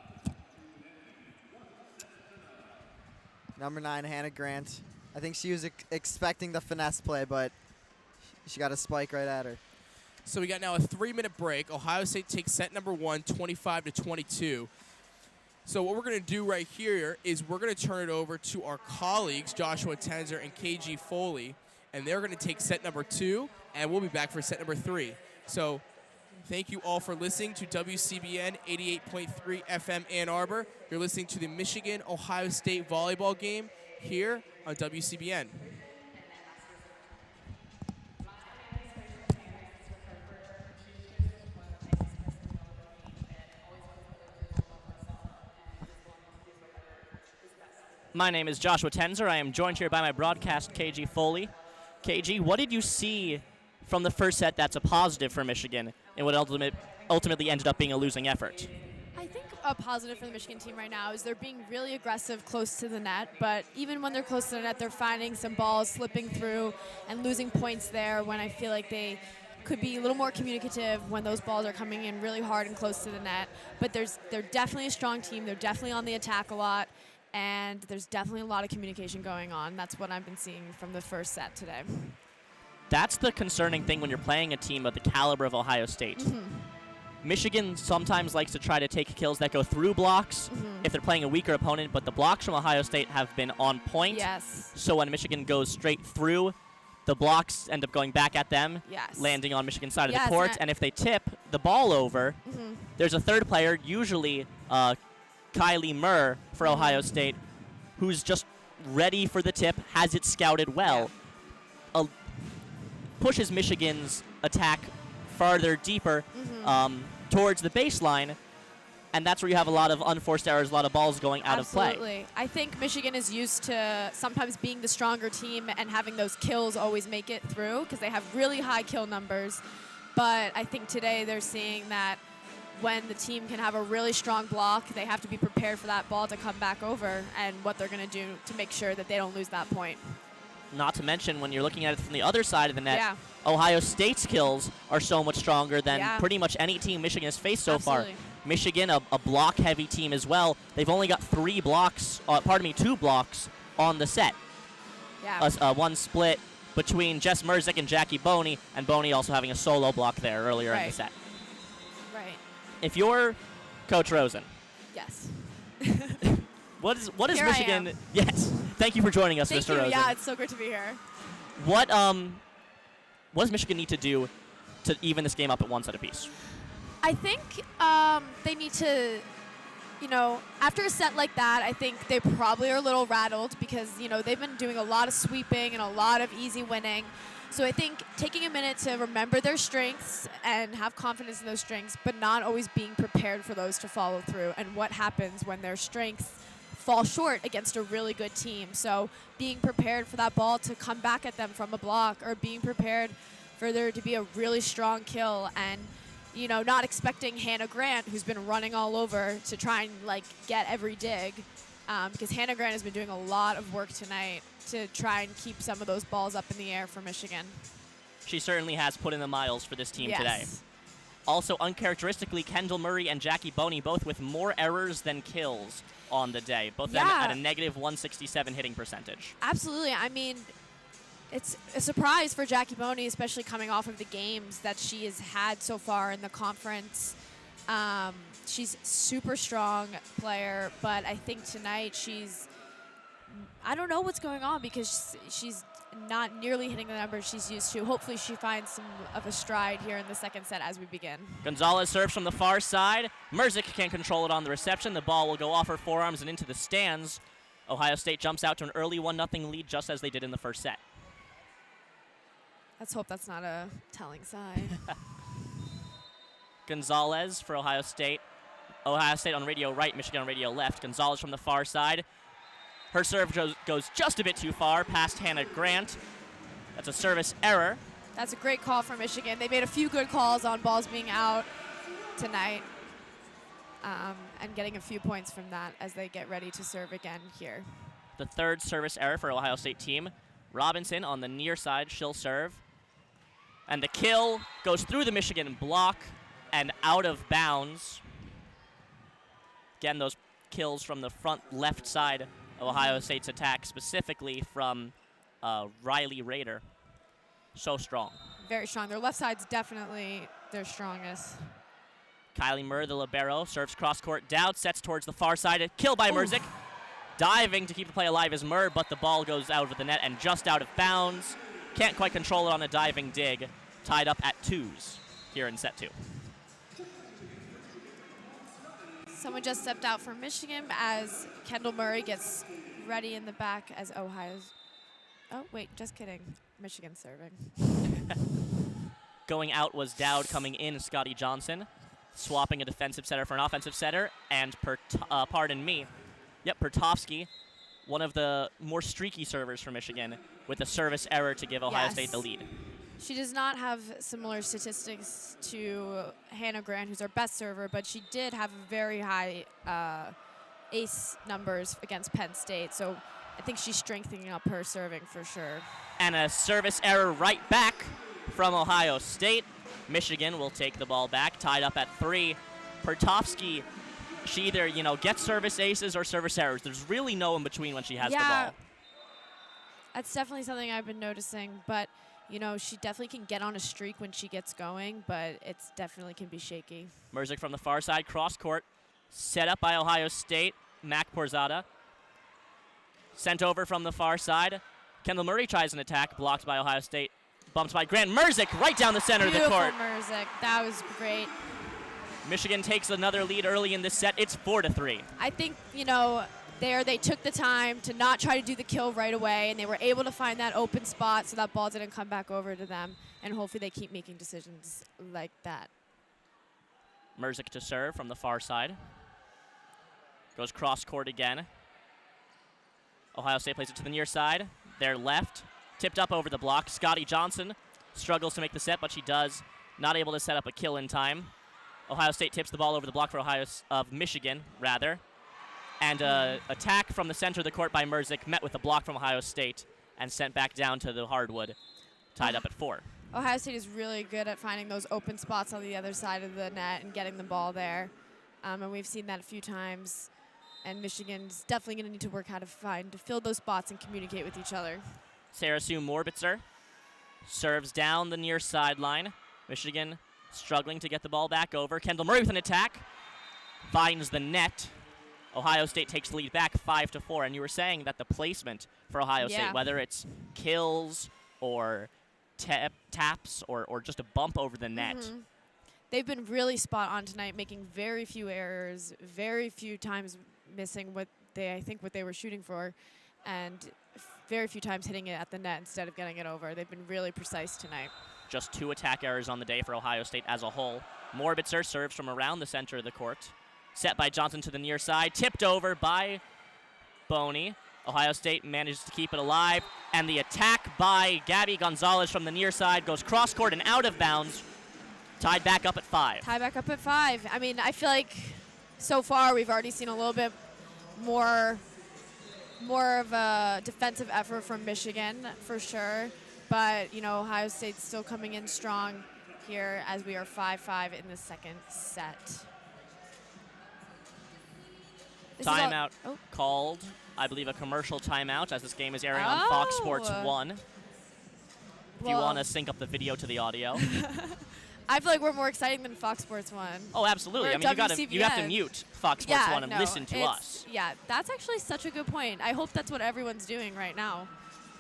S2: Number 9, Hannah Grant. I think she was expecting the finesse play, but she got a spike right at her.
S1: So we got now a 3-minute break. Ohio State takes set number 1, 25-22. So what we're going to do right here is we're going to turn it over to our colleagues, Joshua Tenzer and KG Foley, and they're going to take set number 2, and we'll be back for set number 3. So thank you all for listening to WCBN 88.3 FM Ann Arbor. You're listening to the Michigan-Ohio State volleyball game here on WCBN.
S3: My name is Joshua Tenzer. I am joined here by my broadcast, KG Foley. KG, what did you see from the first set that's a positive for Michigan and what ultimately ended up being a losing effort?
S4: I think a positive for the Michigan team right now is they're being really aggressive close to the net, but even when they're close to the net, they're finding some balls slipping through and losing points there when I feel like they could be a little more communicative when those balls are coming in really hard and close to the net. But they're definitely a strong team. They're definitely on the attack a lot, and there's definitely a lot of communication going on. That's what I've been seeing from the first set today.
S3: That's the concerning thing when you're playing a team of the caliber of Ohio State.
S4: Mm-hmm.
S3: Michigan sometimes likes to try to take kills that go through blocks if they're playing a weaker opponent, but the blocks from Ohio State have been on point.
S4: Yes.
S3: So when Michigan goes straight through, the blocks end up going back at them,
S4: Yes.
S3: landing on Michigan's side of
S4: Yes,
S3: the court. And if they tip the ball over, there's a third player, usually Kylie Murr for Ohio State, who's just ready for the tip, has it scouted well, pushes Michigan's attack farther, deeper towards the baseline, and that's where you have a lot of unforced errors, a lot of balls going out of play.
S4: Absolutely. I think Michigan is used to sometimes being the stronger team and having those kills always make it through because they have really high kill numbers. But I think today they're seeing that when the team can have a really strong block, they have to be prepared for that ball to come back over and what they're going to do to make sure that they don't lose that point.
S3: Not to mention, when you're looking at it from the other side of the net,
S4: Yeah.
S3: Ohio State's kills are so much stronger than
S4: Yeah.
S3: pretty much any team Michigan has faced so far.
S4: Absolutely.
S3: Michigan, a block-heavy team as well. They've only got 2 blocks on the set.
S4: Yeah.
S3: One split between Jess Mrzik and Jackie Boney, and Boney also having a solo block there earlier in the
S4: Right.
S3: set.
S4: Right.
S3: If you're Coach Rosen,
S4: Yes.
S3: what is
S4: Here I
S3: Michigan?
S4: am.
S3: Yes. Thank you for joining us,
S4: Thank
S3: Mr.
S4: you.
S3: Rosen.
S4: Yeah, it's so good to be here.
S3: What does Michigan need to do to even this game up at 1 set apiece?
S4: I think they need to, after a set like that, I think they probably are a little rattled because, they've been doing a lot of sweeping and a lot of easy winning. So I think taking a minute to remember their strengths and have confidence in those strengths, but not always being prepared for those to follow through, and what happens when their strengths fall short against a really good team. So being prepared for that ball to come back at them from a block, or being prepared for there to be a really strong kill, and not expecting Hannah Grant, who's been running all over, to try and get every dig, because Hannah Grant has been doing a lot of work tonight to try and keep some of those balls up in the air for Michigan.
S3: She certainly has put in the miles for this team
S4: Yes.
S3: today. Also, uncharacteristically, Kendall Murray and Jackie Boney both with more errors than kills on the day, both of them at a negative 167 hitting percentage.
S4: Absolutely. I mean, it's a surprise for Jackie Boney, especially coming off of the games that she has had so far in the conference. She's a super strong player, but I think tonight I don't know what's going on, because she's not nearly hitting the numbers she's used to. Hopefully she finds some of a stride here in the second set as we begin.
S3: Gonzalez serves from the far side. Merzik can't control it on the reception. The ball will go off her forearms and into the stands. Ohio State jumps out to an early 1-0 lead, just as they did in the first set.
S4: Let's hope that's not a telling sign.
S3: Gonzalez for Ohio State. Ohio State on radio right, Michigan on radio left. Gonzalez from the far side. Her serve goes just a bit too far past Hannah Grant. That's a service error.
S4: That's a great call for Michigan. They made a few good calls on balls being out tonight, and getting a few points from that as they get ready to serve again here.
S3: The third service error for Ohio State team. Robinson on the near side, she'll serve. And the kill goes through the Michigan block and out of bounds. Again, those kills from the front left side of Ohio State's attack, specifically from Riley Rader. So strong.
S4: Very strong. Their left side's definitely their strongest.
S3: Kylie Murr, the libero, serves cross-court down, sets towards the far side. A kill by Merzik. Diving to keep the play alive is Murr, but the ball goes out of the net and just out of bounds. Can't quite control it on a diving dig. Tied up at 2s here in set 2.
S4: Someone just stepped out for Michigan as Kendall Murray gets ready in the back as Ohio's. Oh, wait, just kidding. Michigan serving.
S3: Going out was Dowd, coming in Scotty Johnson. Swapping a defensive setter for an offensive setter. And, Pertovsky, one of the more streaky servers for Michigan, with a service error to give Ohio State the lead.
S4: She does not have similar statistics to Hannah Grant, who's our best server, but she did have very high ace numbers against Penn State. So I think she's strengthening up her serving for sure. And
S3: a service error right back from Ohio State. Michigan will take the ball back, tied up at 3. Pertovsky, she either, gets service aces or service errors. There's really no in between when she has the ball.
S4: That's definitely something I've been noticing, but she definitely can get on a streak when she gets going, but it's definitely can be shaky.
S3: Merzik from the far side, cross court, set up by Ohio State. Mac Porzada sent over from the far side. Kendall Murray tries an attack, blocked by Ohio State. Bumped by Grant. Merzik right down the center of the court.
S4: Beautiful Merzik. That was great.
S3: Michigan takes another lead early in this set. It's 4-3.
S4: I think, they took the time to not try to do the kill right away, and they were able to find that open spot so that ball didn't come back over to them, and hopefully they keep making decisions like that.
S3: Merzik to serve from the far side. Goes cross court again. Ohio State plays it to the near side. Their left. Tipped up over the block. Scotty Johnson struggles to make the set, but she does. Not able to set up a kill in time. Ohio State tips the ball over the block for Michigan, rather. And attack from the center of the court by Merzik, met with a block from Ohio State and sent back down to the hardwood, tied up at 4.
S4: Ohio State is really good at finding those open spots on the other side of the net and getting the ball there. And we've seen that a few times. And Michigan's definitely going to need to work how to fill those spots and communicate with each other.
S3: Sarah Sue Morbitzer serves down the near sideline. Michigan struggling to get the ball back over. Kendall Murray with an attack. Finds the net. Ohio State takes the lead back 5-4. And you were saying that the placement for Ohio State, whether it's kills or taps or just a bump over the net.
S4: They've been really spot on tonight, making very few errors, very few times missing what they were shooting for, and very few times hitting it at the net instead of getting it over. They've been really precise tonight.
S3: Just 2 attack errors on the day for Ohio State as a whole. Morbitzer serves from around the center of the court. Set by Johnson to the near side. Tipped over by Boney. Ohio State manages to keep it alive. And the attack by Gabby Gonzalez from the near side goes cross court and out of bounds. Tied back up at 5.
S4: Tied back up at 5. I mean, I feel like so far we've already seen a little bit more of a defensive effort from Michigan for sure. But, you know, Ohio State's still coming in strong here as we are 5-5 in the second set.
S3: Timeout called. I believe a commercial timeout as this game is airing on Fox Sports 1. If you want to sync up the video to the audio.
S4: I feel like we're more exciting than Fox Sports 1.
S3: Oh, absolutely.
S4: We're
S3: I mean, you have to mute Fox Sports 1 and listen to us.
S4: Yeah, that's actually such a good point. I hope that's what everyone's doing right now.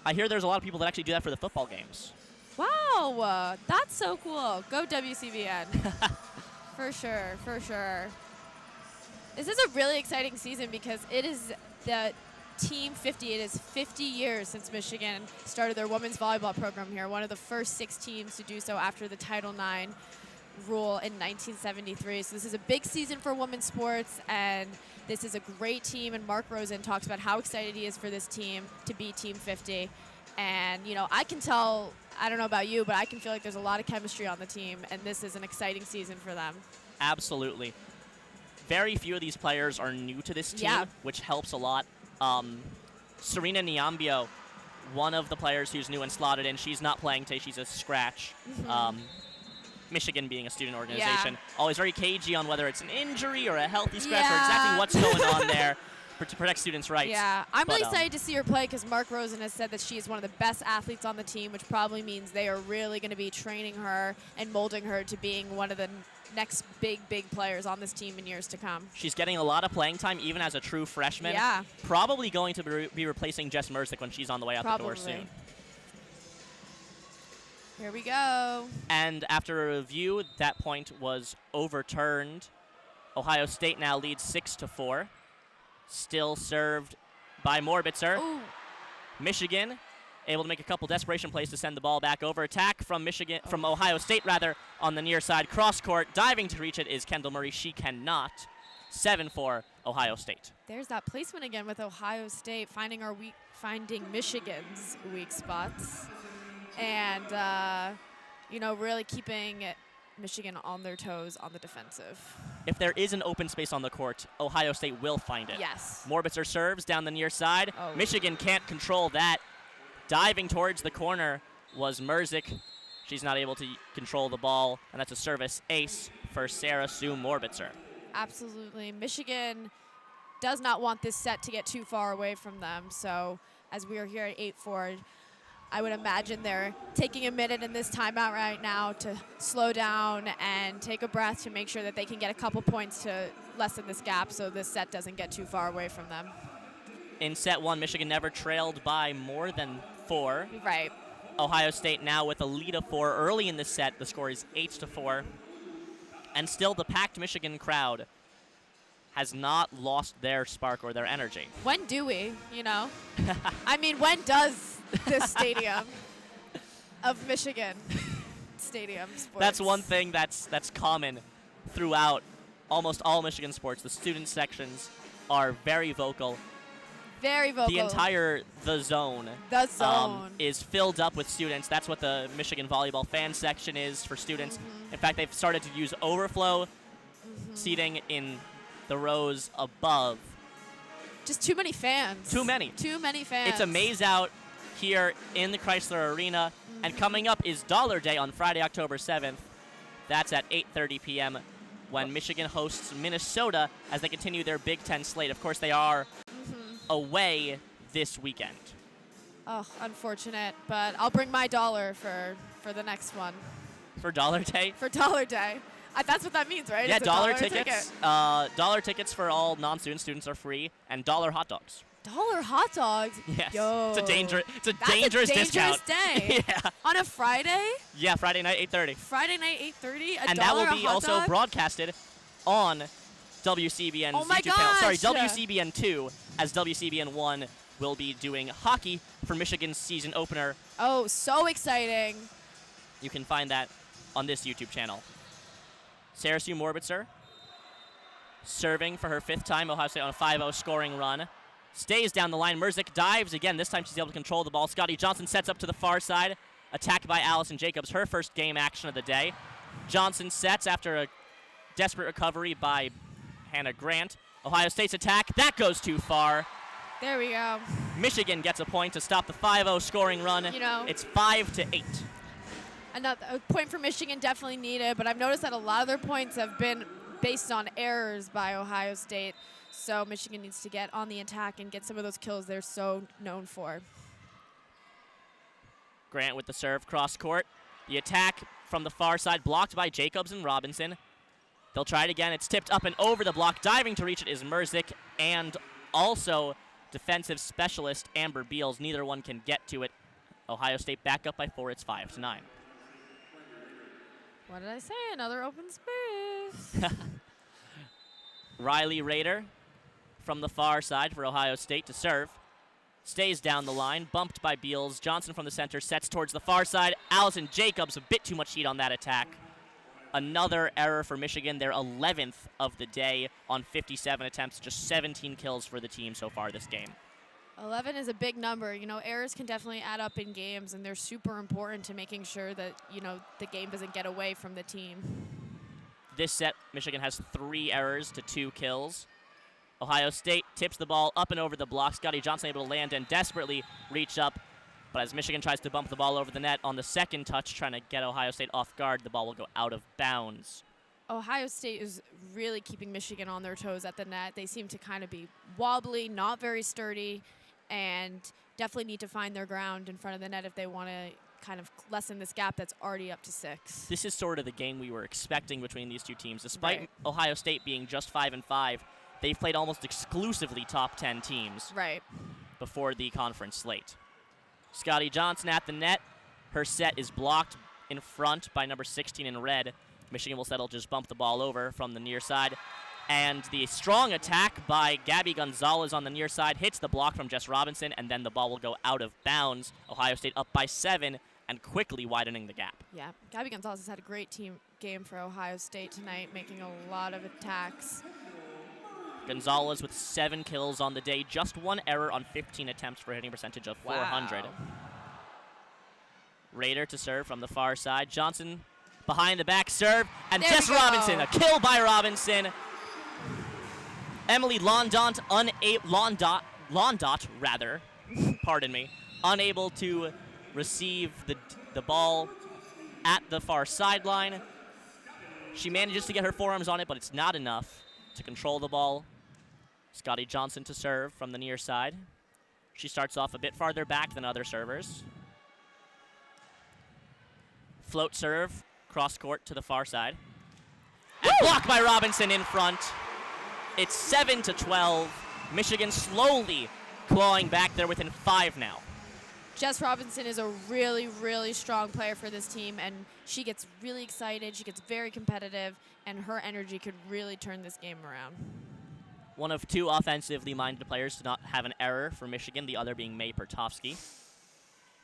S3: I hear there's a lot of people that actually do that for the football games.
S4: Wow, that's so cool. Go WCBN. For sure, for sure. This is a really exciting season because it is the Team 50. It is 50 years since Michigan started their women's volleyball program here, one of the first 6 teams to do so after the Title IX rule in 1973. So this is a big season for women's sports, and this is a great team, and Mark Rosen talks about how excited he is for this team to be Team 50. And, you know, I can tell, I don't know about you, but I can feel like there's a lot of chemistry on the team, and this is an exciting season for them.
S3: Absolutely. Very few of these players are new to this team, which helps a lot. Serena Niambio, one of the players who's new and slotted in, she's not playing today. She's a scratch. Michigan being a student organization, always very cagey on whether it's an injury or a healthy scratch or exactly what's going on there to protect students' rights.
S4: Yeah, I'm really excited to see her play because Mark Rosen has said that she is one of the best athletes on the team, which probably means they are really going to be training her and molding her to being one of the next big players on this team in years to come.
S3: She's getting a lot of playing time, even as a true freshman.
S4: Yeah.
S3: Probably going to be replacing Jess Merzick when she's on the way out the door soon.
S4: Here we go.
S3: And after a review, that point was overturned. Ohio State now leads 6-4. Still served by Morbitzer.
S4: Ooh.
S3: Michigan able to make a couple desperation plays to send the ball back over. Attack from from Ohio State rather, on the near side. Cross court, diving to reach it is Kendall Murray. She cannot. 7-4 Ohio State.
S4: There's that placement again with Ohio State finding Michigan's weak spots, and you know, really keeping Michigan on their toes on the defensive.
S3: If there is an open space on the court, Ohio State will find it.
S4: Yes.
S3: Morbitzer serves down the near side. Michigan can't control that. Diving towards the corner was Merzick. She's not able to control the ball, and that's a service ace for Sarah Sue Morbitzer.
S4: Absolutely. Michigan does not want this set to get too far away from them, so as we are here at 8-4, I would imagine they're taking a minute in this timeout right now to slow down and take a breath to make sure that they can get a couple points to lessen this gap so this set doesn't get too far away from them.
S3: In set 1, Michigan never trailed by more than 4.
S4: Right.
S3: Ohio State now with a lead of 4 early in the set. The score is 8-4. And still the packed Michigan crowd has not lost their spark or their energy.
S4: When do we, you know? I mean, when does this stadium of Michigan stadium sports?
S3: That's one thing that's common throughout almost all Michigan sports. The student sections are very vocal.
S4: Very vocal.
S3: The entire The Zone is filled up with students. That's what the Michigan volleyball fan section is for students. In fact, they've started to use overflow seating in the rows above.
S4: Just too many fans.
S3: Too many.
S4: Too many fans.
S3: It's a maze out here in the Chrysler Arena. And coming up is Dollar Day on Friday, October 7th. That's at 8:30 p.m. when Michigan hosts Minnesota as they continue their Big Ten slate. Of course, they are away this weekend.
S4: Oh, unfortunate, but I'll bring my dollar for the next one.
S3: For Dollar Day?
S4: For Dollar Day. That's what that means, right?
S3: Yeah,
S4: it's
S3: dollar tickets. Dollar tickets for all non-student students are free, and dollar hot dogs.
S4: Dollar hot dogs?
S3: Yes.
S4: Yo.
S3: It's a dangerous
S4: That's a
S3: discount.
S4: Day.
S3: Yeah.
S4: On a Friday?
S3: Yeah, Friday night, 8:30.
S4: Friday night, 8:30.
S3: And that will be also broadcasted on WCBN's
S4: oh my
S3: YouTube channel. Sorry,
S4: gosh.
S3: WCBN 2, as WCBN 1 will be doing hockey for Michigan's season opener.
S4: Oh, so exciting.
S3: You can find that on this YouTube channel. Sarah Sue Morbitzer serving for her 5th time. Ohio State on a 5-0 scoring run. Stays down the line. Merzik dives again. This time she's able to control the ball. Scotty Johnson sets up to the far side. Attacked by Allison Jacobs, her first game action of the day. Johnson sets after a desperate recovery by Hannah Grant. Ohio State's attack, that goes too far.
S4: There we go.
S3: Michigan gets a point to stop the 5-0 scoring run.
S4: You know,
S3: it's 5-8.
S4: A point for Michigan definitely needed, but I've noticed that a lot of their points have been based on errors by Ohio State. So Michigan needs to get on the attack and get some of those kills they're so known for.
S3: Grant with the serve, cross court. The attack from the far side blocked by Jacobs and Robinson. They'll try it again. It's tipped up and over the block. Diving to reach it is Merzik and also defensive specialist Amber Beals. Neither one can get to it. Ohio State back up by 4. It's 5-9.
S4: What did I say? Another open space.
S3: Riley Rader from the far side for Ohio State to serve. Stays down the line, bumped by Beals. Johnson from the center sets towards the far side. Allison Jacobs, a bit too much heat on that attack. Another error for Michigan, their 11th of the day on 57 attempts, just 17 kills for the team so far this game.
S4: 11 is a big number. You know, errors can definitely add up in games, and they're super important to making sure that, you know, the game doesn't get away from the team.
S3: This set, Michigan has 3 errors to 2 kills. Ohio State tips the ball up and over the block. Scotty Johnson able to land and desperately reach up. But as Michigan tries to bump the ball over the net on the second touch, trying to get Ohio State off guard, the ball will go out of bounds.
S4: Ohio State is really keeping Michigan on their toes at the net. They seem to kind of be wobbly, not very sturdy, and definitely need to find their ground in front of the net if they want to kind of lessen this gap that's already up to 6.
S3: This is sort of the game we were expecting between these two teams. Despite Ohio State being just 5-5, they've played almost exclusively top 10 teams before the conference slate. Scotty Johnson at the net. Her set is blocked in front by number 16 in red. Michigan will settle, just bump the ball over from the near side. And the strong attack by Gabby Gonzalez on the near side hits the block from Jess Robinson, and then the ball will go out of bounds. Ohio State up by 7 and quickly widening the gap.
S4: Yeah, Gabby Gonzalez has had a great team game for Ohio State tonight, making a lot of attacks.
S3: Gonzalez with 7 kills on the day, just 1 error on 15 attempts for a hitting percentage of 400.
S4: Wow.
S3: Rader to serve from the far side. Johnson behind the back serve, and
S4: There
S3: Jess
S4: we go.
S3: Robinson, a kill by Robinson. Emily Londot, unable to receive the ball at the far sideline. She manages to get her forearms on it, but it's not enough to control the ball. Scotty Johnson to serve from the near side. She starts off a bit farther back than other servers. Float serve, cross court to the far side. And blocked by Robinson in front. It's 7-12. Michigan slowly clawing back. They're within 5 now.
S4: Jess Robinson is a really, really strong player for this team, and she gets really excited. She gets very competitive, and her energy could really turn this game around.
S3: One of 2 offensively minded players to not have an error for Michigan, the other being May Pertovsky.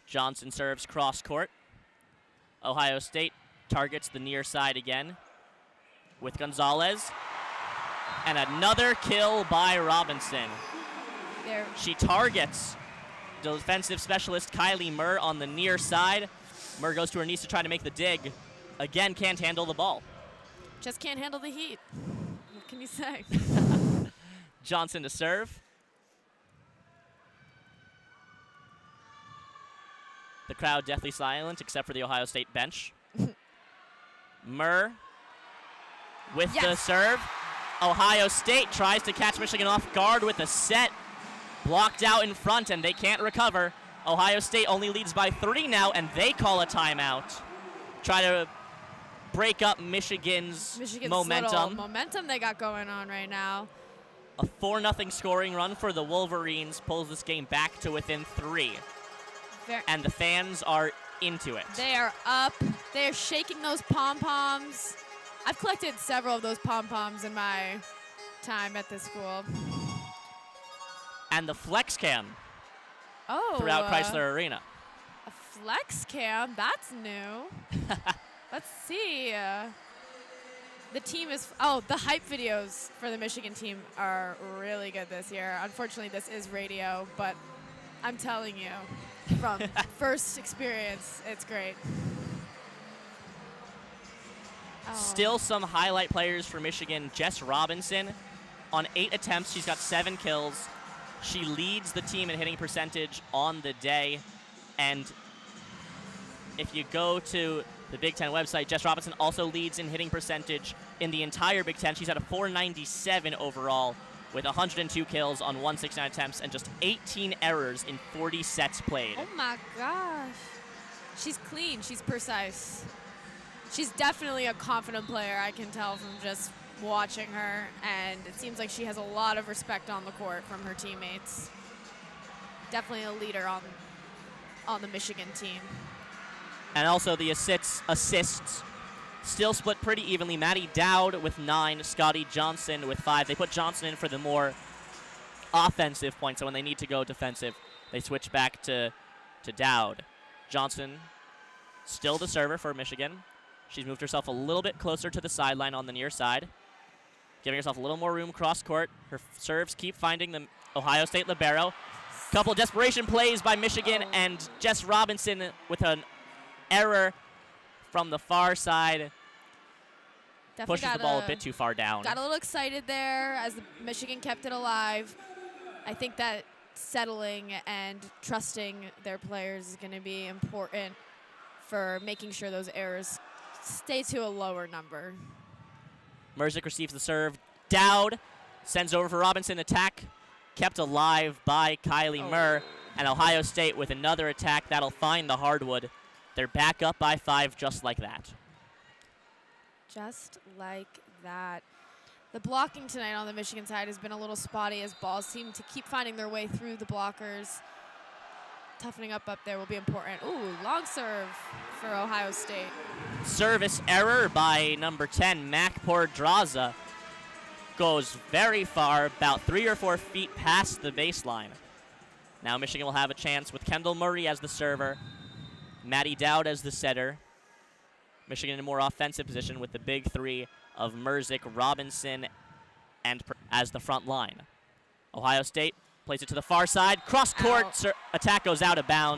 S3: Johnson serves cross court. Ohio State targets the near side again with Gonzalez. And another kill by Robinson.
S4: There.
S3: She targets defensive specialist Kylie Murr on the near side. Murr goes to her knees to try to make the dig. Again, can't handle the ball.
S4: Just can't handle the heat. What can you say?
S3: Johnson to serve. The crowd deathly silent except for the Ohio State bench. Murr with the serve. Ohio State tries to catch Michigan off guard with a set. Blocked out in front, and they can't recover. Ohio State only leads by 3 now, and they call a timeout. Try to break up Michigan's momentum.
S4: Little momentum they got going on right now.
S3: A 4-0 scoring run for the Wolverines pulls this game back to within 3. And the fans are into it.
S4: They are up. They are shaking those pom-poms. I've collected several of those pom-poms in my time at this school.
S3: And the flex cam throughout Chrysler Arena.
S4: A flex cam, that's new. Let's see. The team is, the hype videos for the Michigan team are really good this year. Unfortunately, this is radio, but I'm telling you, from first experience, it's great.
S3: Still some highlight players for Michigan. Jess Robinson, on 8 attempts, she's got 7 kills. She leads the team in hitting percentage on the day. And if you go to the Big Ten website, Jess Robinson also leads in hitting percentage in the entire Big Ten. She's at a 497 overall with 102 kills on 169 attempts and just 18 errors in 40 sets played.
S4: Oh my gosh. She's clean, she's precise. She's definitely a confident player, I can tell from just watching her, and it seems like she has a lot of respect on the court from her teammates. Definitely a leader on the Michigan team.
S3: And also the assists still split pretty evenly. Maddie Dowd with 9, Scotty Johnson with 5. They put Johnson in for the more offensive points, so when they need to go defensive, they switch back to Dowd. Johnson still the server for Michigan. She's moved herself a little bit closer to the sideline on the near side, giving herself a little more room cross court. Her serves keep finding the Ohio State libero. Couple of desperation plays by Michigan, and Jess Robinson with an error from the far side.
S4: Definitely
S3: pushes the ball a bit too far down.
S4: Got a little excited there as Michigan kept it alive. I think that settling and trusting their players is going to be important for making sure those errors stay to a lower number.
S3: Merzick receives the serve. Dowd sends over for Robinson. Attack kept alive by Kylie Murr. And Ohio State with another attack that'll find the hardwood. They're back up by 5 just like that.
S4: Just like that. The blocking tonight on the Michigan side has been a little spotty as balls seem to keep finding their way through the blockers. Toughening up there will be important. Ooh, long serve for Ohio State.
S3: Service error by number 10, Mac Pordraza. Goes very far, about 3 or 4 feet past the baseline. Now Michigan will have a chance with Kendall Murray as the server, Maddie Dowd as the setter. Michigan in a more offensive position with the big 3 of Merzick, Robinson, and as the front line. Ohio State plays it to the far side. Cross-court attack goes out of bounds.